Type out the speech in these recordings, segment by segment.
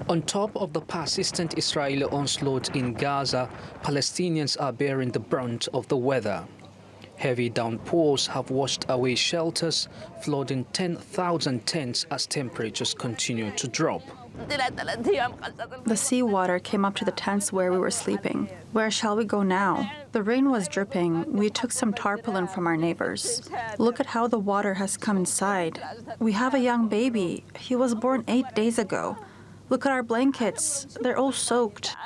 On top of the persistent Israeli onslaught in Gaza, Palestinians are bearing the brunt of the weather. Heavy downpours have washed away shelters, flooding 10,000 tents as temperatures continue to drop. The seawater came up to the tents where we were sleeping. Where shall we go now? The rain was dripping. We took some tarpaulin from our neighbors. Look at how the water has come inside. We have a young baby. He was born 8 days ago. Look at our blankets. They're all soaked.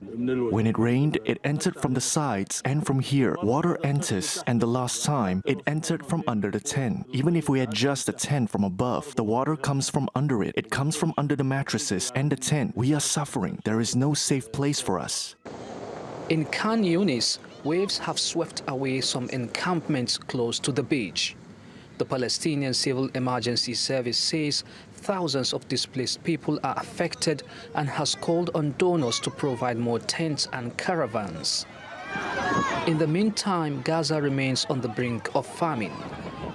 When it rained, it entered from the sides and from here. Water enters, and the last time, it entered from under the tent. Even if we adjust the tent from above, the water comes from under it. It comes from under the mattresses and the tent. We are suffering. There is no safe place for us. In Khan Yunis, waves have swept away some encampments close to the beach. The Palestinian Civil Emergency Service says thousands of displaced people are affected and has called on donors to provide more tents and caravans. In the meantime, Gaza remains on the brink of famine.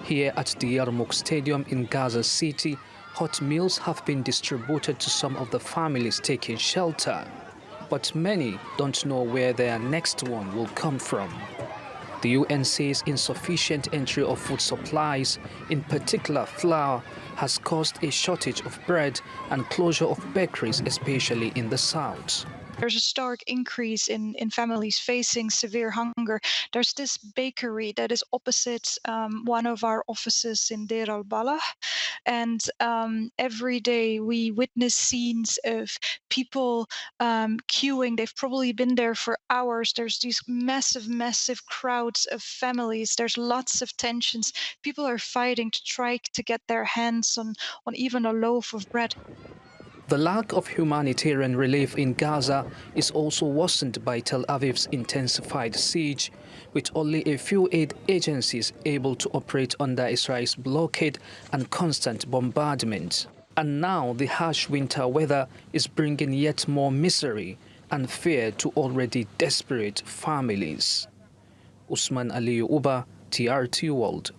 Here at the Yarmouk Stadium in Gaza City, hot meals have been distributed to some of the families taking shelter. But many don't know where their next one will come from. The UN says insufficient entry of food supplies, in particular flour, has caused a shortage of bread and closure of bakeries, especially in the south. There's a stark increase in families facing severe hunger. There's this bakery that is opposite one of our offices in Deir al-Balah. And every day we witness scenes of people queuing. They've probably been there for hours. There's these massive crowds of families. There's lots of tensions. People are fighting to try to get their hands on even a loaf of bread. The lack of humanitarian relief in Gaza is also worsened by Tel Aviv's intensified siege, with only a few aid agencies able to operate under Israel's blockade and constant bombardment. And now the harsh winter weather is bringing yet more misery and fear to already desperate families. Usman Aliyu Uba, TRT World.